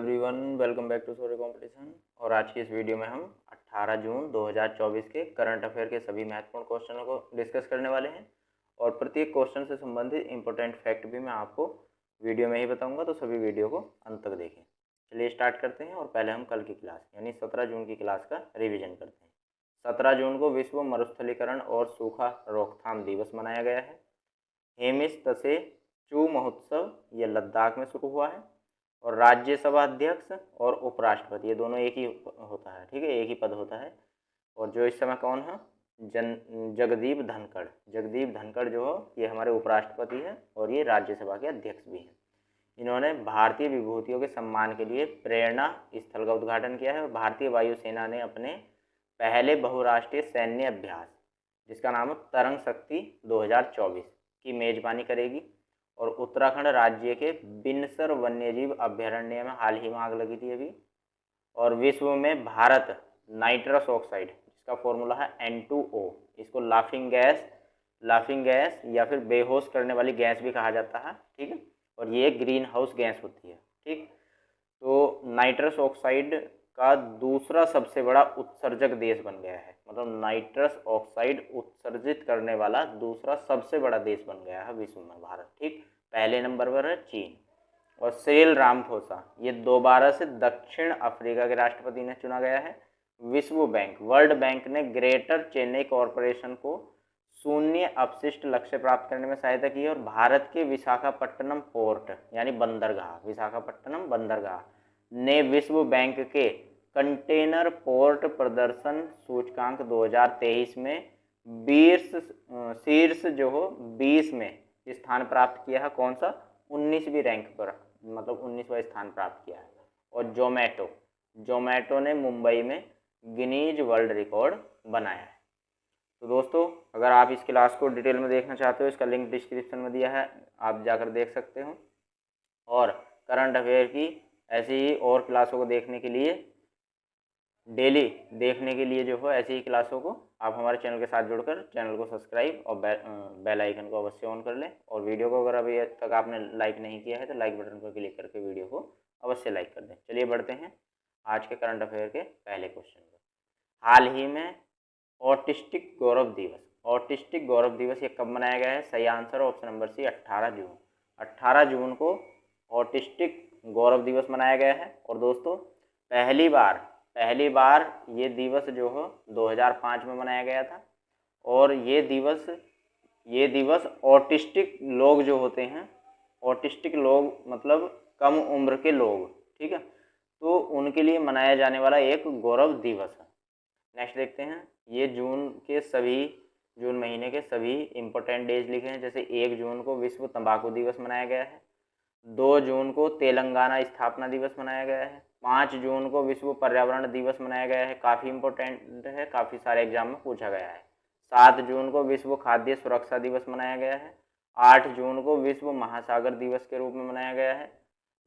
Everyone, welcome back to सौर्य competition. और आज की इस वीडियो में हम 18 जून 2024 के करंट अफेयर के सभी महत्वपूर्ण क्वेश्चनों को डिस्कस करने वाले हैं और प्रत्येक क्वेश्चन से संबंधित इंपॉर्टेंट फैक्ट भी मैं आपको वीडियो में ही बताऊंगा, तो सभी वीडियो को अंत तक देखें। चलिए स्टार्ट करते हैं और पहले हम कल की क्लास यानी 17 जून की क्लास का रिविजन करते हैं। 17 जून को विश्व मरुस्थलीकरण और सूखा रोकथाम दिवस मनाया गया है। हेमिस तसे चू महोत्सव ये लद्दाख में शुरू हुआ है और राज्यसभा अध्यक्ष और उपराष्ट्रपति ये दोनों एक ही होता है, ठीक है, एक ही पद होता है। और जो इस समय कौन है, जगदीप धनखड़ जो हो ये हमारे उपराष्ट्रपति हैं और ये राज्यसभा के अध्यक्ष भी हैं। इन्होंने भारतीय विभूतियों के सम्मान के लिए प्रेरणा स्थल का उद्घाटन किया है और भारतीय वायुसेना ने अपने पहले बहुराष्ट्रीय सैन्य अभ्यास जिसका नाम है तरंग शक्ति 2024 की मेजबानी करेगी। और उत्तराखंड राज्य के बिनसर वन्यजीव अभ्यारण्य में हाल ही में आग लगी थी अभी। और विश्व में भारत नाइट्रस ऑक्साइड जिसका फॉर्मूला है N2O, इसको लाफिंग गैस या फिर बेहोश करने वाली गैस भी कहा जाता है, ठीक है। और ये ग्रीन हाउस गैस होती है, ठीक। तो नाइट्रस ऑक्साइड का दूसरा सबसे बड़ा उत्सर्जक देश बन गया है, मतलब नाइट्रस ऑक्साइड उत्सर्जित करने वाला दूसरा सबसे बड़ा देश बन गया है विश्व में भारत, ठीक। पहले नंबर पर है चीन। और सिरिल रामाफोसा ये दोबारा से दक्षिण अफ्रीका के राष्ट्रपति ने चुना गया है। वर्ल्ड बैंक ने ग्रेटर चेन्नई कॉरपोरेशन को शून्य अपशिष्ट लक्ष्य प्राप्त करने में सहायता की है। और भारत के विशाखापट्टनम पोर्ट यानी विशाखापट्टनम बंदरगाह ने विश्व बैंक के कंटेनर पोर्ट प्रदर्शन सूचकांक 2023 में शीर्ष जो हो 20 में स्थान प्राप्त किया है। कौन सा, 19वीं रैंक पर, मतलब 19वां स्थान प्राप्त किया है। और जोमैटो ने मुंबई में गिनीज वर्ल्ड रिकॉर्ड बनाया है। तो दोस्तों, अगर आप इस क्लास को डिटेल में देखना चाहते हो, इसका लिंक डिस्क्रिप्शन में दिया है, आप जाकर देख सकते हो। और करंट अफेयर की ऐसी ही और क्लासों को देखने के लिए, डेली देखने के लिए जो हो ऐसी ही क्लासों को आप हमारे चैनल के साथ जुड़कर चैनल को सब्सक्राइब और बेल आइकन को अवश्य ऑन कर लें। और वीडियो को अगर अभी तक आपने लाइक नहीं किया है तो लाइक बटन पर क्लिक करके वीडियो को अवश्य लाइक कर दें। चलिए बढ़ते हैं आज के करंट अफेयर के पहले क्वेश्चन पर। हाल ही में ऑटिस्टिक गौरव दिवस ये कब मनाया गया है? सही आंसर ऑप्शन नंबर सी 18 जून। 18 जून को ऑटिस्टिक गौरव दिवस मनाया गया है। और दोस्तों पहली बार ये दिवस जो हो 2005 में मनाया गया था। और ये दिवस ऑटिस्टिक लोग जो होते हैं, ऑटिस्टिक लोग मतलब कम उम्र के लोग, ठीक है, तो उनके लिए मनाया जाने वाला एक गौरव दिवस है। नेक्स्ट देखते हैं, ये जून महीने के सभी इम्पोर्टेंट डेज लिखे हैं। जैसे 1 जून को विश्व तंबाकू दिवस मनाया गया है। 2 जून को तेलंगाना स्थापना दिवस मनाया गया है। 5 जून को विश्व पर्यावरण दिवस मनाया गया है, काफ़ी इम्पोर्टेंट है, काफ़ी सारे एग्जाम में पूछा गया है। 7 जून को विश्व खाद्य सुरक्षा दिवस मनाया गया है। 8 जून को विश्व महासागर दिवस के रूप में मनाया गया है।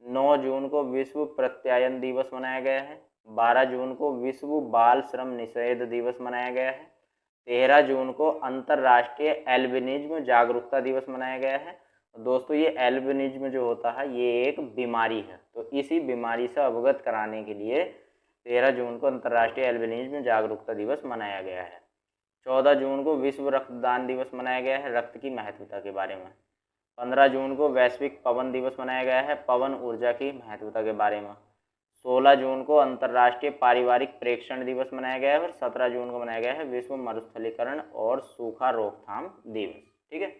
9 जून को विश्व प्रत्यायन दिवस मनाया गया है। 12 जून को विश्व बाल श्रम निषेध दिवस मनाया गया है। 13 जून को अंतर्राष्ट्रीय एल्बिनिज्म जागरूकता दिवस मनाया गया है। दोस्तों ये एल्बिनिज्म जो होता है ये एक बीमारी है, तो इसी बीमारी से अवगत कराने के लिए 13 जून को अंतर्राष्ट्रीय एल्बिनिज्म जागरूकता दिवस मनाया गया है। 14 जून को विश्व रक्तदान दिवस मनाया गया है, रक्त की महत्वता के बारे में। 15 जून को वैश्विक पवन दिवस मनाया गया है, पवन ऊर्जा की महत्वता के बारे में। 16 जून को अंतर्राष्ट्रीय पारिवारिक प्रेक्षण दिवस मनाया गया है। और 17 जून को मनाया गया है विश्व मरुस्थलीकरण और सूखा रोकथाम दिवस, ठीक है।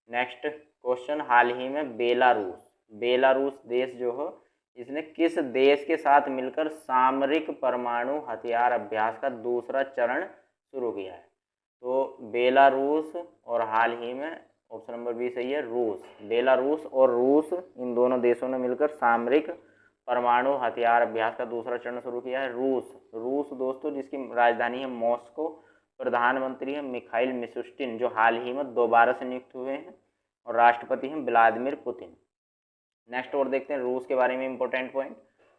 नेक्स्ट क्वेश्चन, हाल ही में बेलारूस देश जो हो इसने किस देश के साथ मिलकर सामरिक परमाणु हथियार अभ्यास का दूसरा चरण शुरू किया है? तो बेलारूस और हाल ही में ऑप्शन नंबर बी सही है, बेलारूस और रूस, इन दोनों देशों ने मिलकर सामरिक परमाणु हथियार अभ्यास का दूसरा चरण शुरू किया है। रूस दोस्तों जिसकी राजधानी है मॉस्को, प्रधानमंत्री है मिखाइल मिशुस्टिन जो हाल ही में दोबारा से नियुक्त हुए हैं। और राष्ट्रपति हैं व्लादिमीर पुतिन। नेक्स्ट और देखते हैं रूस के बारे में इंपॉर्टेंट पॉइंट।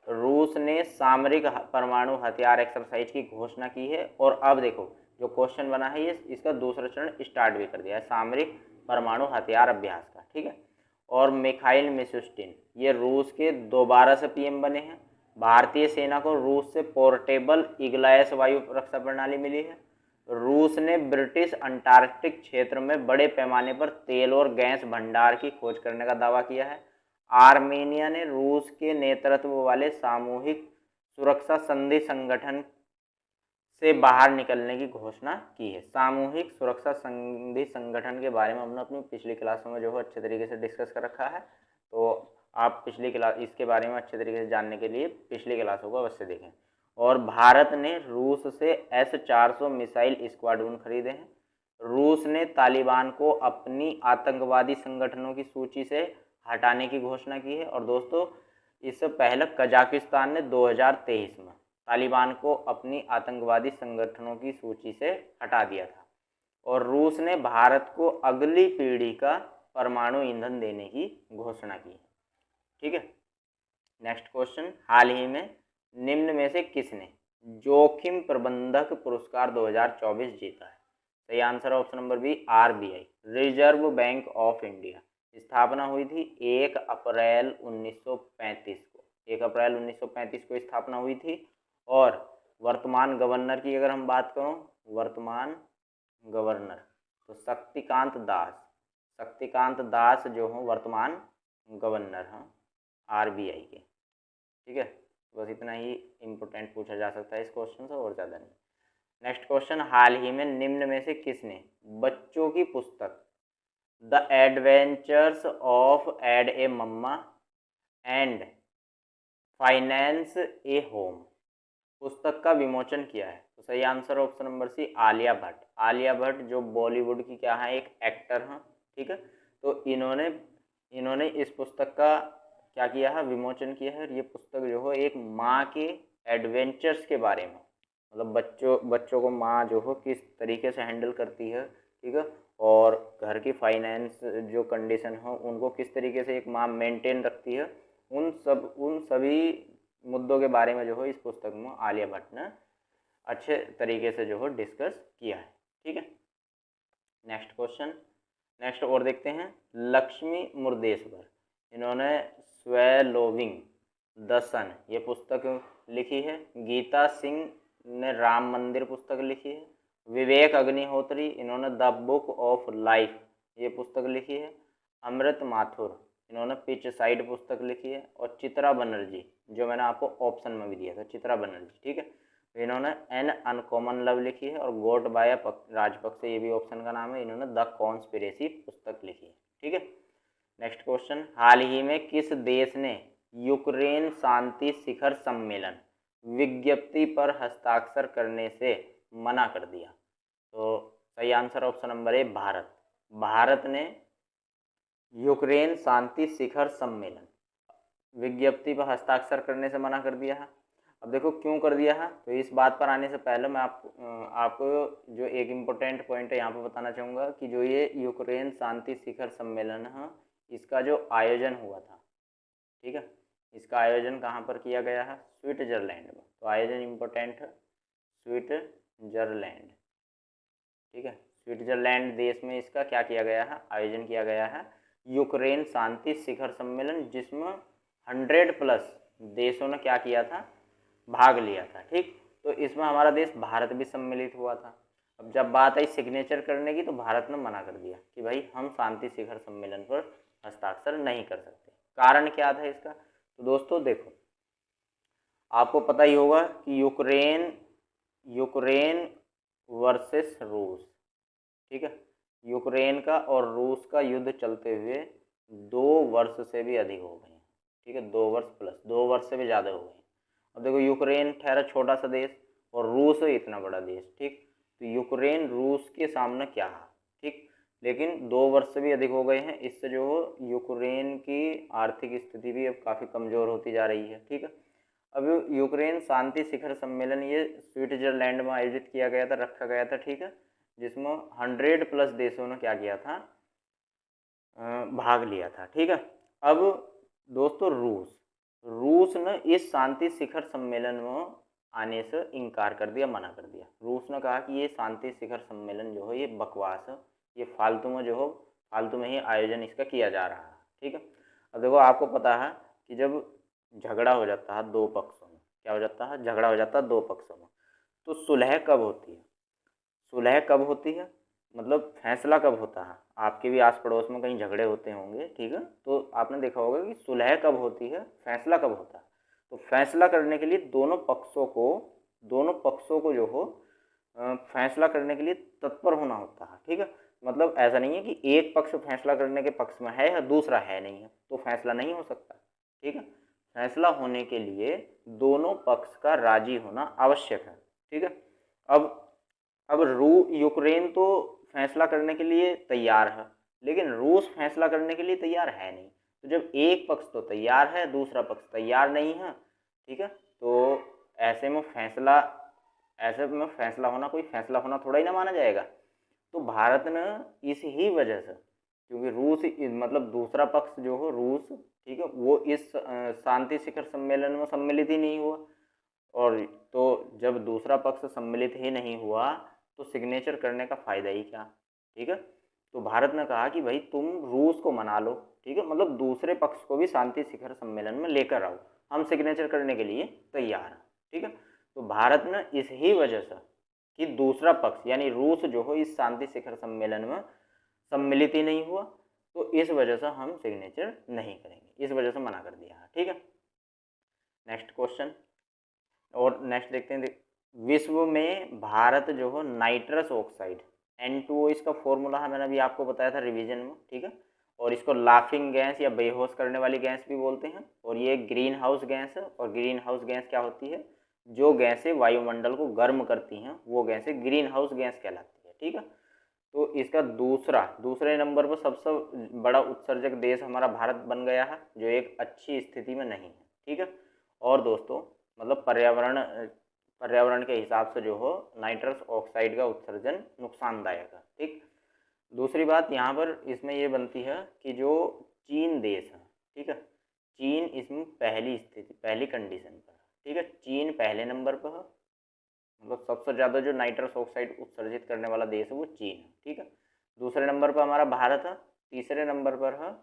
रूस ने सामरिक परमाणु हथियार एक्सरसाइज की घोषणा की है। और अब देखो जो क्वेश्चन बना है ये इसका दूसरा चरण स्टार्ट भी कर दिया है, सामरिक परमाणु हथियार अभ्यास का, ठीक है। और मिखाइल मिशुस्टिन ये रूस के दोबारा से पीएम बने हैं। भारतीय सेना को रूस से पोर्टेबल ईगलायस वायु रक्षा प्रणाली मिली है। रूस ने ब्रिटिश अंटार्कटिक क्षेत्र में बड़े पैमाने पर तेल और गैस भंडार की खोज करने का दावा किया है। आर्मेनिया ने रूस के नेतृत्व वाले सामूहिक सुरक्षा संधि संगठन से बाहर निकलने की घोषणा की है। सामूहिक सुरक्षा संधि संगठन के बारे में हमने अपनी पिछली क्लासों में जो है अच्छे तरीके से डिस्कस कर रखा है, तो आप पिछली क्लास इसके बारे में अच्छे तरीके से जानने के लिए पिछली क्लासों को अवश्य देखें। और भारत ने रूस से S-400 मिसाइल स्क्वाड्रन खरीदे हैं। रूस ने तालिबान को अपनी आतंकवादी संगठनों की सूची से हटाने की घोषणा की है। और दोस्तों, इससे पहले कजाकिस्तान ने 2023 में तालिबान को अपनी आतंकवादी संगठनों की सूची से हटा दिया था। और रूस ने भारत को अगली पीढ़ी का परमाणु ईंधन देने की घोषणा की है। ठीक है, नेक्स्ट क्वेश्चन, हाल ही में निम्न में से किसने जोखिम प्रबंधक पुरस्कार 2024 जीता है? सही answer option number B, RBI, Reserve Bank of India. स्थापना हुई थी 1 अप्रैल 1935 को। 1 अप्रैल 1935 को स्थापना हुई थी। और वर्तमान गवर्नर की अगर हम बात करूं, वर्तमान गवर्नर तो शक्तिकांत दास जो हो वर्तमान गवर्नर हैं RBI के। ठीक है, बस इतना ही इम्पोर्टेंट पूछा जा सकता है इस क्वेश्चन से, और ज़्यादा नहीं। नेक्स्ट क्वेश्चन, हाल ही में निम्न में से किसने बच्चों की पुस्तक the adventures of Ed a Mamma and finds a home पुस्तक का विमोचन किया है? तो सही answer option number C, Alia Bhatt. Alia Bhatt जो बॉलीवुड की क्या है, एक एक्टर हैं। ठीक है, तो इन्होंने इस पुस्तक का क्या किया है, विमोचन किया है। ये पुस्तक जो हो एक माँ के एडवेंचर्स के बारे में, मतलब बच्चों को माँ जो हो किस तरीके से हैंडल करती है, ठीक है, और घर की फाइनेंस जो कंडीशन हो उनको किस तरीके से एक माँ मेंटेन रखती है, उन सभी मुद्दों के बारे में जो हो इस पुस्तक में आलिया भट्ट ने अच्छे तरीके से जो हो डिस्कस किया है। ठीक है, नेक्स्ट क्वेश्चन, नेक्स्ट और देखते हैं। लक्ष्मी मुर्देश्वर, इन्होंने स्वैलोविंग द सन ये पुस्तक लिखी है। गीता सिंह ने राम मंदिर पुस्तक लिखी है। विवेक अग्निहोत्री, इन्होंने द बुक ऑफ लाइफ ये पुस्तक लिखी है। अमृत माथुर, इन्होंने पिच साइड पुस्तक लिखी है। और चित्रा बनर्जी, जो मैंने आपको ऑप्शन में भी दिया था, चित्रा बनर्जी। ठीक है, तो इन्होंने एन अनकॉमन लव लिखी है। और गोटबाया राजपक्षे, ये भी ऑप्शन का नाम है, इन्होंने द कॉन्स्पिरेसी पुस्तक लिखी है। ठीक है, नेक्स्ट क्वेश्चन, हाल ही में किस देश ने यूक्रेन शांति शिखर सम्मेलन विज्ञप्ति पर हस्ताक्षर करने से मना कर दिया? तो सही answer option number A, Bharat. Bharat ने यूक्रेन शांति शिखर सम्मेलन विज्ञप्ति पर हस्ताक्षर करने से मना कर दिया है। अब देखो क्यों कर दिया है, तो इस बात पर आने से पहले मैं आपको जो एक इम्पोर्टेंट पॉइंट है यहाँ पर बताना चाहूँगा कि जो ये यूक्रेन शांति शिखर सम्मेलन है, इसका जो आयोजन हुआ था, ठीक है, इसका आयोजन कहाँ पर किया गया है? स्विट्जरलैंड में। तो आयोजन इम्पोर्टेंट है, स्विट्जरलैंड। ठीक है, स्विट्जरलैंड देश में इसका क्या किया गया है, आयोजन किया गया है यूक्रेन शांति शिखर सम्मेलन, जिसमें 100+ देशों ने क्या किया था, भाग लिया था। ठीक, तो इसमें हमारा देश भारत भी सम्मिलित हुआ था। अब जब बात आई सिग्नेचर करने की, तो भारत ने मना कर दिया कि भाई हम शांति शिखर सम्मेलन पर हस्ताक्षर नहीं कर सकते। कारण क्या था इसका? तो दोस्तों देखो, आपको पता ही होगा कि यूक्रेन वर्सेस रूस, ठीक है, यूक्रेन का और रूस का युद्ध चलते हुए 2 वर्ष से भी अधिक हो गए। ठीक है, 2 वर्ष प्लस 2 वर्ष से भी ज़्यादा हो गए। अब देखो, यूक्रेन ठहरा छोटा सा देश और रूस है इतना बड़ा देश। ठीक, तो यूक्रेन रूस के सामने क्या है, ठीक, लेकिन 2 वर्ष से भी अधिक हो गए हैं। इससे जो यूक्रेन की आर्थिक स्थिति भी अब काफ़ी कमज़ोर होती जा रही है। ठीक है, अब यूक्रेन शांति शिखर सम्मेलन ये स्विट्जरलैंड में आयोजित किया गया था, रखा गया था। ठीक है, जिसमें 100+ देशों ने क्या किया था, भाग लिया था। ठीक है, अब दोस्तों रूस ने इस शांति शिखर सम्मेलन में आने से इनकार कर दिया, मना कर दिया। रूस ने कहा कि ये शांति शिखर सम्मेलन जो है ये बकवास है, ये फालतू में ही आयोजन इसका किया जा रहा है। ठीक है, अब देखो आपको पता है कि जब झगड़ा हो जाता है 2 पक्षों में, क्या हो जाता है, झगड़ा हो जाता है दो पक्षों में। तो सुलह कब होती है, सुलह कब होती है, मतलब फैसला कब होता है। आपके भी आस पड़ोस में कहीं झगड़े होते होंगे, ठीक है, तो आपने देखा होगा कि सुलह कब होती है, फैसला कब होता है। तो फैसला करने के लिए दोनों पक्षों को जो हो फैसला करने के लिए तत्पर होना होता है, ठीक है। मतलब ऐसा नहीं है कि एक पक्ष फैसला करने के पक्ष में है या दूसरा है नहीं है तो फैसला नहीं हो सकता, ठीक है। फैसला होने के लिए दोनों पक्ष का राजी होना आवश्यक है, ठीक है। अब यूक्रेन तो फैसला करने के लिए तैयार है, लेकिन रूस फैसला करने के लिए तैयार है नहीं। तो जब एक पक्ष तो तैयार है, दूसरा पक्ष तैयार नहीं है, ठीक है, तो ऐसे में फैसला होना कोई फैसला होना थोड़ा ही ना माना जाएगा। तो भारत ने इस ही वजह से, क्योंकि रूस मतलब दूसरा पक्ष जो हो रूस, ठीक है, वो इस शांति शिखर सम्मेलन में सम्मिलित ही नहीं हुआ, और तो जब दूसरा पक्ष सम्मिलित ही नहीं हुआ तो सिग्नेचर करने का फ़ायदा ही क्या, ठीक है। तो भारत ने कहा कि भाई तुम रूस को मना लो, ठीक है, मतलब दूसरे पक्ष को भी शांति शिखर सम्मेलन में लेकर आओ, हम सिग्नेचर करने के लिए तैयार हैं, ठीक है। तो भारत ने इस ही वजह से कि दूसरा पक्ष यानी रूस जो हो इस शांति शिखर सम्मेलन में सम्मिलित ही नहीं हुआ, तो इस वजह से हम सिग्नेचर नहीं करेंगे, इस वजह से मना कर दिया है, ठीक है। नेक्स्ट क्वेश्चन और नेक्स्ट देखते हैं। विश्व में भारत जो हो नाइट्रस ऑक्साइड N2O इसका फॉर्मूला है, मैंने अभी आपको बताया था रिवीजन में, ठीक है। और इसको लाफिंग गैस या बेहोश करने वाली गैस भी बोलते हैं। और ये ग्रीन हाउस गैस है, और ग्रीन हाउस गैस क्या होती है, जो गैसें वायुमंडल को गर्म करती हैं वो गैसें ग्रीन हाउस गैस कहलाती है, ठीक है। तो इसका दूसरे नंबर पर सबसे बड़ा उत्सर्जक देश हमारा भारत बन गया है, जो एक अच्छी स्थिति में नहीं है, ठीक है। और दोस्तों मतलब पर्यावरण के हिसाब से जो हो नाइट्रस ऑक्साइड का उत्सर्जन नुकसानदायक है, ठीक। दूसरी बात यहाँ पर इसमें ये बनती है कि जो चीन देश है, ठीक है, चीन इसमें पहली कंडीशन पर है, ठीक है, चीन पहले नंबर पर है, मतलब सबसे ज़्यादा जो नाइट्रस ऑक्साइड उत्सर्जित करने वाला देश है वो चीन है, ठीक है। दूसरे नंबर पर हमारा भारत है, तीसरे नंबर पर है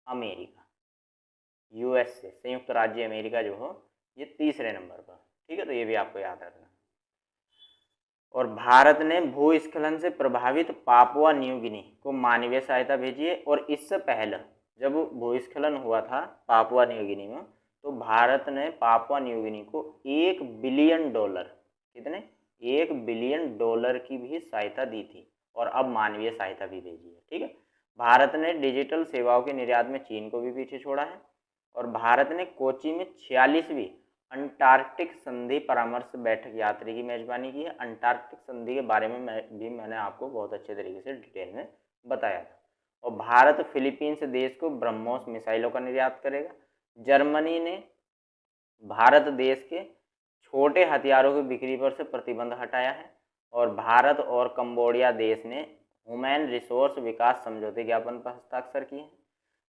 अमेरिका, USA संयुक्त राज्य अमेरिका जो हो ये तीसरे नंबर पर, ठीक है। तो ये भी आपको याद रखना। और भारत ने भूस्खलन से प्रभावित पापुआ न्यू गिनी को मानवीय सहायता भेजी है। और इससे पहले जब भूस्खलन हुआ था पापुआ न्यू गिनी में, तो भारत ने पापुआ न्यू गिनी को $1 बिलियन कितने $1 बिलियन की भी सहायता दी थी, और अब मानवीय सहायता भी भेजी है, ठीक है। भारत ने डिजिटल सेवाओं के निर्यात में चीन को भी पीछे छोड़ा है। और भारत ने कोची में 46वीं अंटार्कटिक संधि परामर्श बैठक यात्री की मेजबानी की है। अंटार्कटिक संधि के बारे में मैंने आपको बहुत अच्छे तरीके से डिटेल में बताया था। और भारत फिलीपींस देश को ब्रह्मोस मिसाइलों का निर्यात करेगा। जर्मनी ने भारत देश के छोटे हथियारों की बिक्री पर से प्रतिबंध हटाया है। और भारत और कंबोडिया देश ने ह्यूमन रिसोर्स विकास समझौते ज्ञापन पर हस्ताक्षर किए हैं।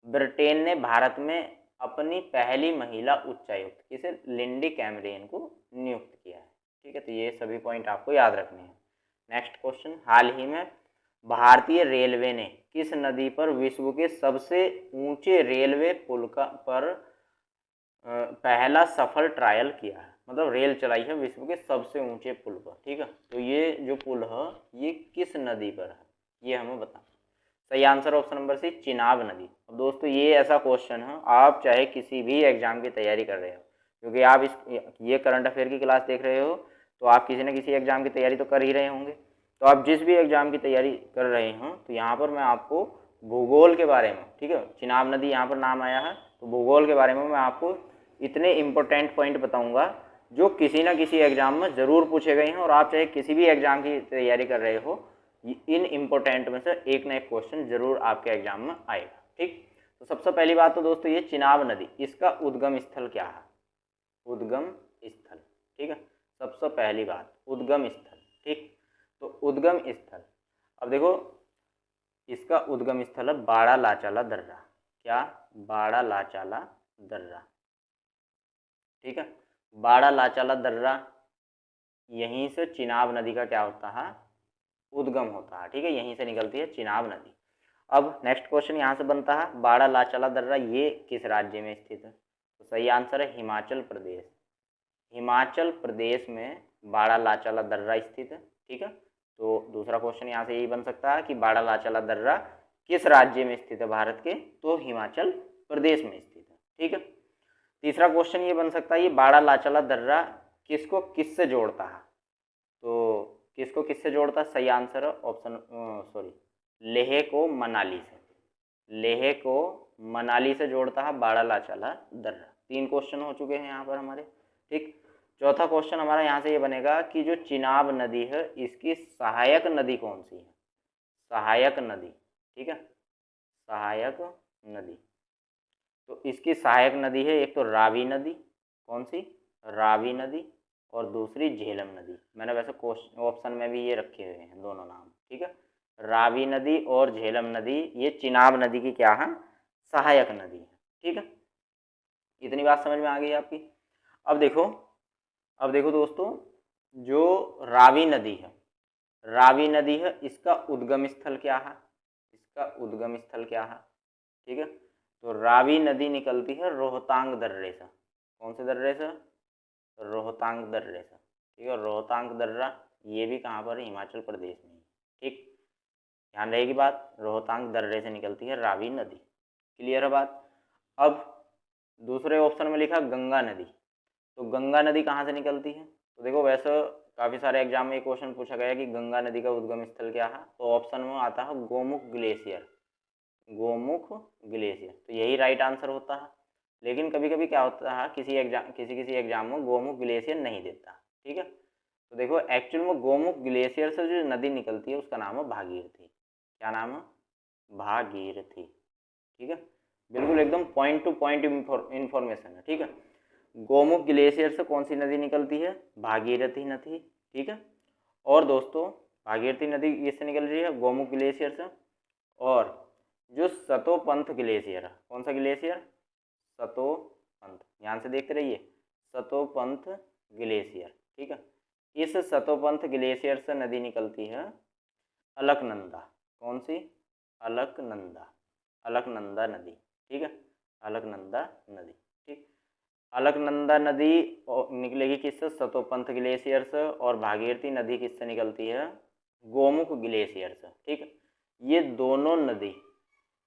ब्रिटेन ने भारत में अपनी पहली महिला उच्चायुक्त किसे लिंडी कैमरेन को नियुक्त किया है, ठीक है। तो ये सभी पॉइंट आपको याद रखने हैं। नेक्स्ट क्वेश्चन, हाल ही में भारतीय रेलवे ने किस नदी पर विश्व के सबसे ऊंचे रेलवे पुल पर पहला सफल ट्रायल किया है, मतलब रेल चलाई है विश्व के सबसे ऊंचे पुल पर, ठीक है। तो ये जो पुल है ये किस नदी पर है ये हमें बताना। सही answer option number C Chenab नदी। अब दोस्तों ये ऐसा क्वेश्चन है, आप चाहे किसी भी एग्जाम की तैयारी कर रहे हो, क्योंकि आप ये करंट अफेयर की क्लास देख रहे हो तो आप किसी न किसी एग्जाम की तैयारी तो कर ही रहे होंगे। तो आप जिस भी एग्जाम की तैयारी कर रहे हो तो यहाँ पर मैं आपको भूगोल के बारे में, ठीक है, चिनाब नदी यहाँ पर नाम आया है, तो भूगोल के बारे में मैं आपको इतने इम्पोर्टेंट पॉइंट बताऊँगा जो किसी न किसी एग्जाम में ज़रूर पूछे गए हैं। और आप चाहे किसी भी एग्जाम की तैयारी कर रहे हो इन इम्पोर्टेंट में से एक न एक क्वेश्चन जरूर आपके एग्जाम में आएगा, ठीक। तो सबसे पहली बात तो दोस्तों ये चिनाब नदी, इसका उद्गम स्थल क्या है, उद्गम स्थल, ठीक है। सबसे पहली बात उद्गम स्थल, ठीक। तो उद्गम स्थल, अब देखो इसका उद्गम स्थल है बाड़ा लाचाला दर्रा, क्या, बाड़ा लाचाला दर्रा, ठीक है। बाड़ा लाचाला दर्रा यहीं से चिनाब नदी का क्या होता है, उद्गम होता है, ठीक है, यहीं से निकलती है चिनाब नदी। अब नेक्स्ट क्वेश्चन यहाँ से बनता है बाड़ा लाचाला दर्रा ये किस राज्य में स्थित है, तो सही आंसर है हिमाचल प्रदेश। हिमाचल प्रदेश में बाड़ालाचाला दर्रा स्थित है। ठीक है, तो दूसरा क्वेश्चन यहाँ से यही बन सकता है कि बाड़ालाचाला दर्रा किस राज्य में स्थित है भारत के, तो हिमाचल प्रदेश में स्थित है। ठीक है, तीसरा क्वेश्चन ये बन सकता है, ये बाड़ालाचाला दर्रा किसको किससे जोड़ता है, तो किसको किससे जोड़ता है, सही आंसर है ऑप्शन लेह को मनाली से, लेह को मनाली से जोड़ता है बाड़ालाचाला दर्रा। 3 क्वेश्चन हो चुके हैं यहाँ पर हमारे। ठीक, चौथा क्वेश्चन हमारा यहाँ से ये बनेगा कि जो चिनाब नदी है इसकी सहायक नदी कौन सी है, सहायक नदी। ठीक है, सहायक नदी, तो इसकी सहायक नदी है एक तो रावी नदी, कौन सी, रावी नदी, और दूसरी झेलम नदी। मैंने वैसे क्वेश्चन ऑप्शन में भी ये रखे हुए हैं दोनों नाम। ठीक है, रावी नदी और झेलम नदी ये चिनाब नदी की क्या है, सहायक नदी है। ठीक है, इतनी बात समझ में आ गई आपकी। अब देखो दोस्तों, जो रावी नदी है, रावी नदी है, इसका उद्गम स्थल क्या है, इसका उद्गम स्थल क्या है। ठीक है, तो रावी नदी निकलती है रोहतांग दर्रे से, कौन से दर्रे से, रोहतांग दर्रे से। ठीक है, रोहतांग दर्रा ये भी कहाँ पर है, हिमाचल प्रदेश में। ठीक, ध्यान रहेगी बात, रोहतांग दर्रे से निकलती है रावी नदी। क्लियर है बात। अब दूसरे ऑप्शन में लिखा गंगा नदी, तो गंगा नदी कहाँ से निकलती है, तो देखो वैसे काफ़ी सारे एग्जाम में ये क्वेश्चन पूछा गया कि गंगा नदी का उद्गम स्थल क्या है, तो ऑप्शन में आता है गोमुख ग्लेशियर, गोमुख ग्लेशियर, तो यही राइट आंसर होता है। लेकिन कभी कभी क्या होता है, किसी एग्जाम में गोमुख ग्लेशियर नहीं देता। ठीक है, तो देखो एक्चुअल में गोमुख ग्लेशियर से जो नदी निकलती है उसका नाम है भागीरथी। क्या नाम है, भागीरथी। ठीक है, बिल्कुल एकदम पॉइंट टू पॉइंट इंफॉर्मेशन है। ठीक है, गोमुख ग्लेशियर से कौन सी नदी निकलती है, भागीरथी नदी। ठीक है, और दोस्तों भागीरथी नदी इससे निकल रही है गोमुख ग्लेशियर से, और जो सतोपंथ ग्लेशियर है, कौन सा ग्लेशियर, सतोपंथ, ध्यान से देखते रहिए, सतोपंथ ग्लेशियर। ठीक है, इस सतोपंथ ग्लेशियर से नदी निकलती है अलकनंदा, कौन सी, अलकनंदा, अलकनंदा नदी। ठीक है, अलकनंदा नदी। ठीक, अलकनंदा नदी निकलेगी किससे, सतोपंथ ग्लेशियर से, और भागीरथी नदी किससे निकलती है, गोमुख ग्लेशियर से। ठीक है, ये दोनों नदी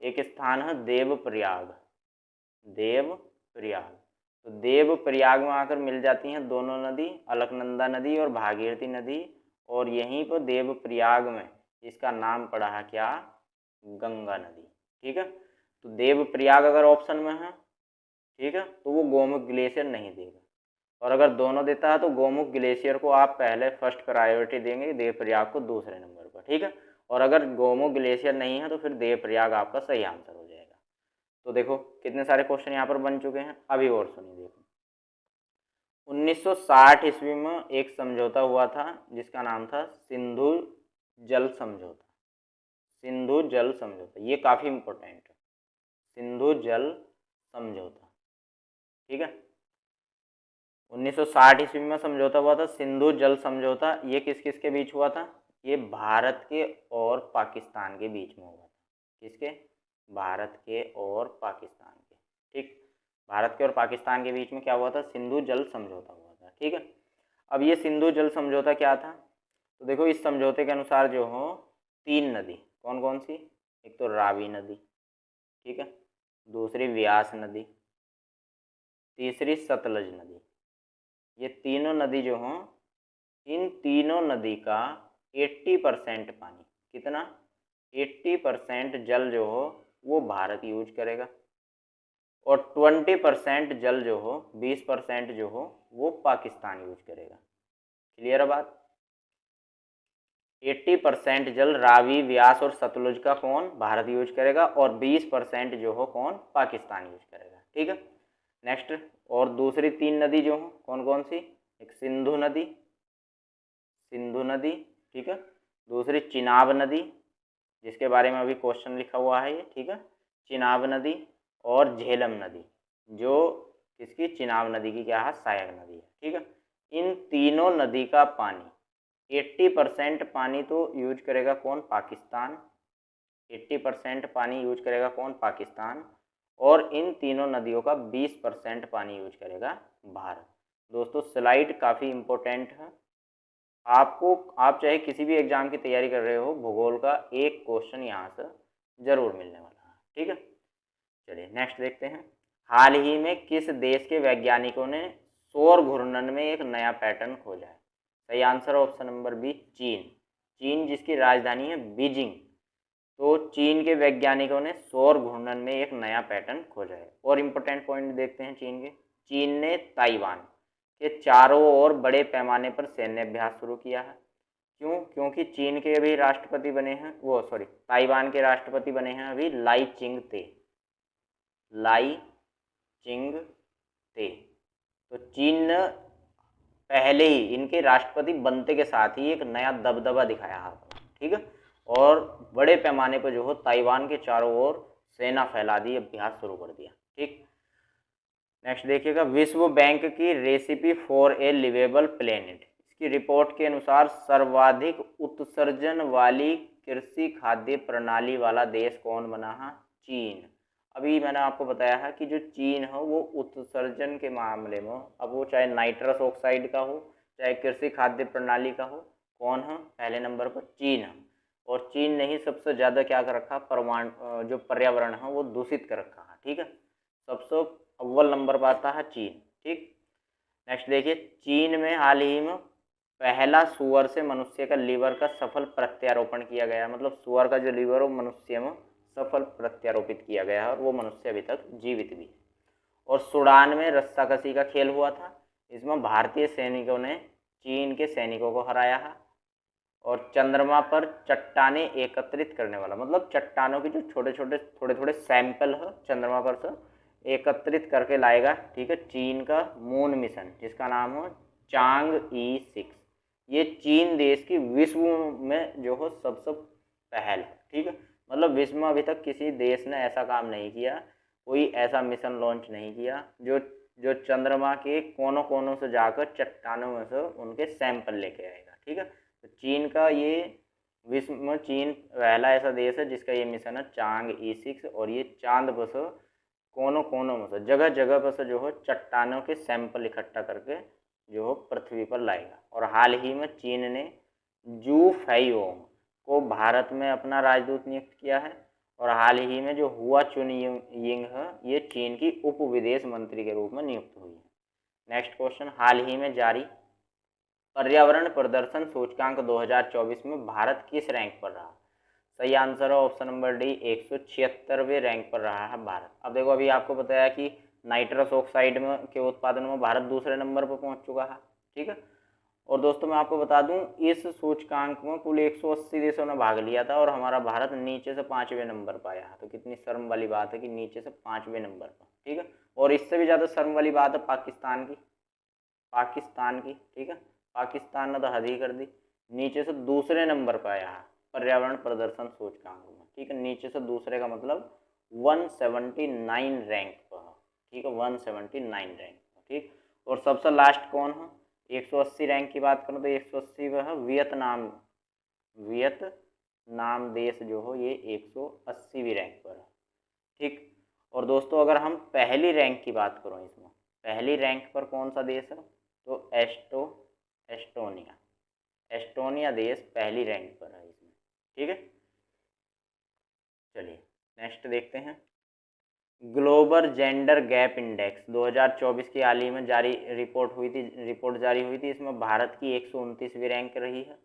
एक स्थान है देवप्रयाग, देवप्रयाग, तो देवप्रयाग में आकर मिल जाती हैं दोनों नदी, अलकनंदा नदी और भागीरथी नदी, और यहीं पर देवप्रयाग में इसका नाम पड़ा है क्या, गंगा नदी। ठीक है, तो देवप्रयाग अगर ऑप्शन में है, ठीक है, तो वो गोमुख ग्लेशियर नहीं देगा, और अगर दोनों देता है तो गोमुख ग्लेशियर को आप पहले फर्स्ट प्रायोरिटी देंगे, देवप्रयाग को दूसरे नंबर पर। ठीक है, और अगर गोमुख ग्लेशियर नहीं है तो फिर देवप्रयाग आपका सही आंसर हो जाएगा। तो देखो कितने सारे क्वेश्चन यहाँ पर बन चुके हैं। अभी और सुनिए, देखो 1960 ईस्वी में एक समझौता हुआ था जिसका नाम था सिंधु जल समझौता, सिंधु जल समझौता, ये काफ़ी इंपॉर्टेंट है, सिंधु जल समझौता। ठीक है, 1960 ईस्वी में समझौता हुआ था सिंधु जल समझौता। ये किस किस के बीच हुआ था, ये भारत के और पाकिस्तान के बीच में हुआ था। किसके, भारत के और पाकिस्तान के। ठीक, भारत के और पाकिस्तान के बीच में क्या हुआ था, सिंधु जल समझौता हुआ था। ठीक है, अब ये सिंधु जल समझौता क्या था, तो देखो इस समझौते के अनुसार जो हो 3 नदी, कौन कौन सी, एक तो रावी नदी, ठीक है, दूसरी व्यास नदी, तीसरी सतलज नदी, ये तीनों नदी जो हों, इन तीनों नदी का 80% पानी, कितना, 80% जल जो हो वो भारत यूज करेगा, और 20% जल जो हो, 20% जो हो वो पाकिस्तान यूज करेगा। क्लियर है बात, 80% जल रावी, व्यास और सतलुज का कौन, भारत यूज करेगा, और 20% जो हो कौन, पाकिस्तान यूज करेगा। ठीक है, नेक्स्ट, और दूसरी 3 नदी जो हो कौन कौन सी, एक सिंधु नदी, सिंधु नदी, ठीक है, दूसरी चिनाब नदी जिसके बारे में अभी क्वेश्चन लिखा हुआ है ये, ठीक है, चिनाब नदी, और झेलम नदी जो किसकी, चिनाब नदी की क्या है, सहायक नदी है। ठीक है, इन तीनों नदी का पानी 80% पानी तो यूज करेगा कौन, पाकिस्तान, 80% पानी यूज करेगा कौन, पाकिस्तान, और इन तीनों नदियों का 20% पानी यूज करेगा भारत। दोस्तों स्लाइड काफ़ी इम्पोर्टेंट है। आप चाहे किसी भी एग्जाम की तैयारी कर रहे हो, भूगोल का एक क्वेश्चन यहाँ से जरूर मिलने वाला है। ठीक है, चलिए नेक्स्ट देखते हैं। हाल ही में किस देश के वैज्ञानिकों ने सौर घूर्णन में एक नया पैटर्न खोजा है? सही आंसर ऑप्शन नंबर बी, चीन। चीन जिसकी राजधानी है बीजिंग। तो चीन के वैज्ञानिकों ने सौर घूर्णन में एक नया पैटर्न खोजा है। और इम्पोर्टेंट पॉइंट देखते हैं चीन के। चीन ने ताइवान के चारों ओर बड़े पैमाने पर सैन्य अभ्यास शुरू किया है। क्यों? क्योंकि चीन के अभी राष्ट्रपति बने हैं, ताइवान के राष्ट्रपति बने हैं अभी लाई चिंग ते। तो चीन ने पहले ही इनके राष्ट्रपति बनते के साथ ही एक नया दबदबा दिखाया है। ठीक है, और बड़े पैमाने पर जो हो ताइवान के चारों ओर सेना फैला दी, अभ्यास शुरू कर दिया। ठीक, नेक्स्ट देखिएगा। विश्व बैंक की recipe for a liveable planet, इसकी रिपोर्ट के अनुसार सर्वाधिक उत्सर्जन वाली कृषि खाद्य प्रणाली वाला देश कौन बना है? चीन। अभी मैंने आपको बताया है कि जो चीन है वो उत्सर्जन के मामले में, अब वो चाहे नाइट्रस ऑक्साइड का हो चाहे कृषि खाद्य प्रणाली का हो, कौन है पहले नंबर पर? चीन है। और चीन ने ही सबसे ज़्यादा क्या कर रखा, जो पर्यावरण है वो दूषित कर रखा है। ठीक है, सबसे अव्वल नंबर पर आता है चीन। ठीक, नेक्स्ट देखिए। चीन में हाल ही में पहला सुअर से मनुष्य का लीवर का सफल प्रत्यारोपण किया गया। मतलब सुअर का जो लीवर हो मनुष्य में सफल प्रत्यारोपित किया गया है और वो मनुष्य अभी तक जीवित भी है। और सूडान में रस्साकसी का खेल हुआ था, इसमें भारतीय सैनिकों ने चीन के सैनिकों को हराया है। और चंद्रमा पर चट्टाने एकत्रित करने वाला, मतलब चट्टानों की जो थोड़े थोड़े सैंपल है चंद्रमा पर से एकत्रित करके लाएगा। ठीक है, चीन का मून मिशन जिसका नाम हो चांग-ई 6। ये चीन देश की विश्व में जो हो सबसे पहल है। ठीक है, मतलब विश्व में अभी तक किसी देश ने ऐसा काम नहीं किया, कोई ऐसा मिशन लॉन्च नहीं किया जो चंद्रमा के कोनों कोनों से जाकर चट्टानों में से उनके सैंपल लेके आएगा। ठीक है, तो चीन का ये विश्व में चीन पहला ऐसा देश है जिसका ये मिशन है चांग-ई 6। और ये चांद पर से कोनों कोनों में से जगह जगह पर से जो हो चट्टानों के सैंपल इकट्ठा करके जो हो पृथ्वी पर लाएगा। और हाल ही में चीन ने जू फेइओंग को भारत में अपना राजदूत नियुक्त किया है। और हाल ही में जो हुआ चुनयिंग है ये चीन की उप विदेश मंत्री के रूप में नियुक्त हुई है। Next question. हाल ही में जारी पर्यावरण प्रदर्शन सूचकांक 2024 में भारत किस रैंक पर रहा? सही आंसर है ऑप्शन नंबर डी, 176वें रैंक पर रहा है भारत। अब देखो, अभी आपको बताया कि नाइट्रस ऑक्साइड में के उत्पादन में भारत दूसरे नंबर पर पहुंच चुका है। ठीक है, और दोस्तों मैं आपको बता दूं इस सूचकांक में कुल 180 देशों ने भाग लिया था और हमारा भारत नीचे से 5वें नंबर पर आया है। तो कितनी शर्म वाली बात है कि नीचे से 5वें नंबर पर। ठीक है, और इससे भी ज़्यादा शर्म वाली बात है पाकिस्तान की। ठीक है, पाकिस्तान ने तो हद ही कर दी, नीचे से दूसरे नंबर पर आया है पर्यावरण प्रदर्शन सूचकांक में। ठीक है, नीचे से दूसरे का मतलब 179 रैंक पर है। ठीक है, 179 रैंक पर। ठीक, और सबसे लास्ट कौन है? 180 रैंक की बात करूँ तो 180 में है वियतनाम देश जो हो ये 180वीं रैंक पर है। ठीक, और दोस्तों अगर हम पहली रैंक की बात करूँ, इसमें पहली रैंक पर कौन सा देश है? तो एस्टोनिया देश पहली रैंक पर है इसमें। ठीक है, चलिए नेक्स्ट देखते हैं। ग्लोबल जेंडर गैप इंडेक्स 2024 की हाल ही में रिपोर्ट जारी हुई थी। इसमें भारत की 129वीं रैंक रही है।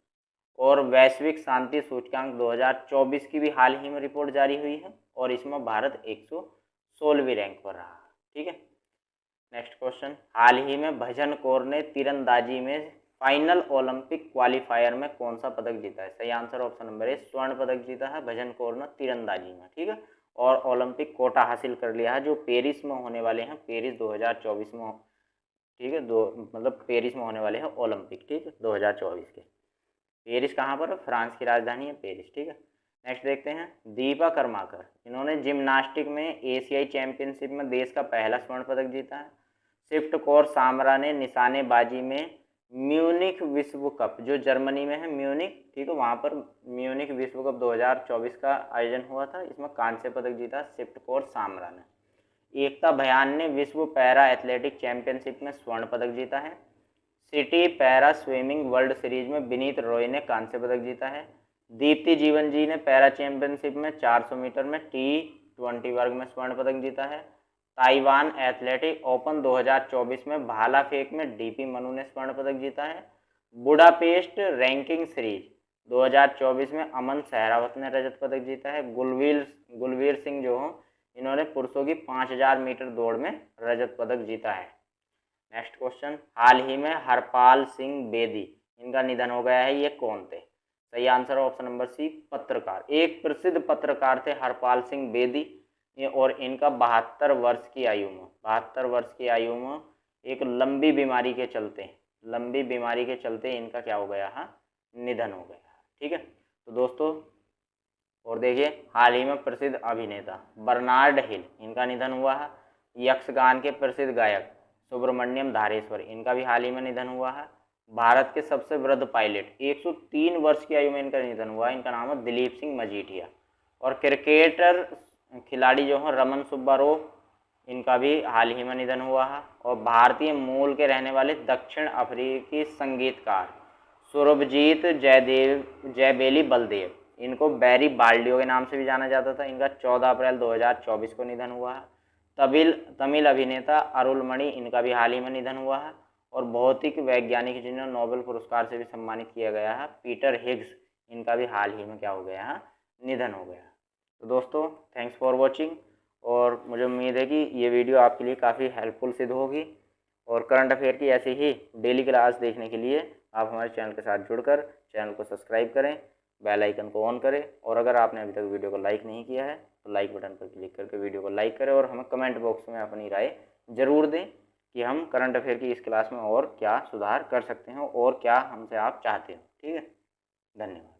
और वैश्विक शांति सूचकांक 2024 की भी हाल ही में रिपोर्ट जारी हुई है और इसमें भारत 116वीं रैंक पर रहा है। ठीक है, नेक्स्ट क्वेश्चन। हाल ही में भजन कौर ने तीरंदाजी में फाइनल ओलंपिक क्वालिफायर में कौन सा पदक जीता है? सही आंसर ऑप्शन नंबर ए, स्वर्ण पदक जीता है भजन कौर ने तीरंदाजी में। ठीक है, और ओलंपिक कोटा हासिल कर लिया है जो पेरिस में होने वाले हैं, पेरिस 2024 में। ठीक है, मतलब पेरिस में होने वाले हैं ओलंपिक। ठीक है, 2024 के। पेरिस कहाँ पर? फ्रांस की राजधानी है पेरिस। ठीक है, नेक्स्ट देखते हैं। दीपा कर्माकर, इन्होंने जिम्नास्टिक में एशियाई चैंपियनशिप में देश का पहला स्वर्ण पदक जीता है। शिफ्ट कौर सामरा ने निशानेबाजी में म्यूनिख विश्व कप, जो जर्मनी में है म्यूनिख, ठीक है, वहाँ पर म्यूनिख विश्व कप 2024 का आयोजन हुआ था, इसमें कांस्य पदक जीता शिफ्ट कौर सामरा ने। एकता भयान ने विश्व पैरा एथलेटिक चैंपियनशिप में स्वर्ण पदक जीता है। City para swimming world series में विनीत रॉय ने कांस्य पदक जीता है। दीप्ति जीवन जी ने पैरा चैंपियनशिप में 400 मीटर में T20 वर्ग में स्वर्ण पदक जीता है। ताइवान एथलेटिक ओपन 2024 में भाला फेंक में डीपी मनु ने स्वर्ण पदक जीता है। बुडापेस्ट रैंकिंग सीरीज 2024 में अमन सहरावत ने रजत पदक जीता है। गुलवीर सिंह जो हो, इन्होंने पुरुषों की 5000 मीटर दौड़ में रजत पदक जीता है। नेक्स्ट क्वेश्चन, हाल ही में हरपाल सिंह बेदी, इनका निधन हो गया है, ये कौन थे? सही आंसर ऑप्शन नंबर सी, पत्रकार। एक प्रसिद्ध पत्रकार थे हरपाल सिंह बेदी, और इनका 72 वर्ष की आयु में एक लंबी बीमारी के चलते इनका क्या हो गया है, निधन हो गया। ठीक है, तो दोस्तों और देखिए, हाल ही में प्रसिद्ध अभिनेता बर्नार्ड हिल, इनका निधन हुआ है। यक्षगान के प्रसिद्ध गायक सुब्रमण्यम धारेश्वर, इनका भी हाल ही में निधन हुआ है। भारत के सबसे वृद्ध पायलट 103 वर्ष की आयु में इनका निधन हुआ है, इनका नाम है दिलीप सिंह मजीठिया। और क्रिकेटर खिलाड़ी जो हैं रमन सुब्बारोव, इनका भी हाल ही में निधन हुआ है। और भारतीय मूल के रहने वाले दक्षिण अफ्रीकी संगीतकार सुरभजीत जयबेली बलदेव, इनको बैरी बाल्डियो के नाम से भी जाना जाता था, इनका 14 अप्रैल 2024 को निधन हुआ है। तमिल अभिनेता अरुलमणि, इनका भी हाल ही में निधन हुआ है। और भौतिक वैज्ञानिक जिन्हें नोबेल पुरस्कार से भी सम्मानित किया गया है, पीटर हिग्स, इनका भी हाल ही में क्या हो गया है, निधन हो गया। तो दोस्तों थैंक्स फॉर वॉचिंग, और मुझे उम्मीद है कि ये वीडियो आपके लिए काफ़ी हेल्पफुल सिद्ध होगी। और करंट अफेयर की ऐसे ही डेली क्लास देखने के लिए आप हमारे चैनल के साथ जुड़कर चैनल को सब्सक्राइब करें, बेल आइकन को ऑन करें, और अगर आपने अभी तक वीडियो को लाइक नहीं किया है तो लाइक बटन पर क्लिक करके वीडियो को लाइक करें, और हमें कमेंट बॉक्स में अपनी राय ज़रूर दें कि हम करंट अफेयर की इस क्लास में और क्या सुधार कर सकते हैं और क्या हमसे आप चाहते हो। ठीक है, धन्यवाद।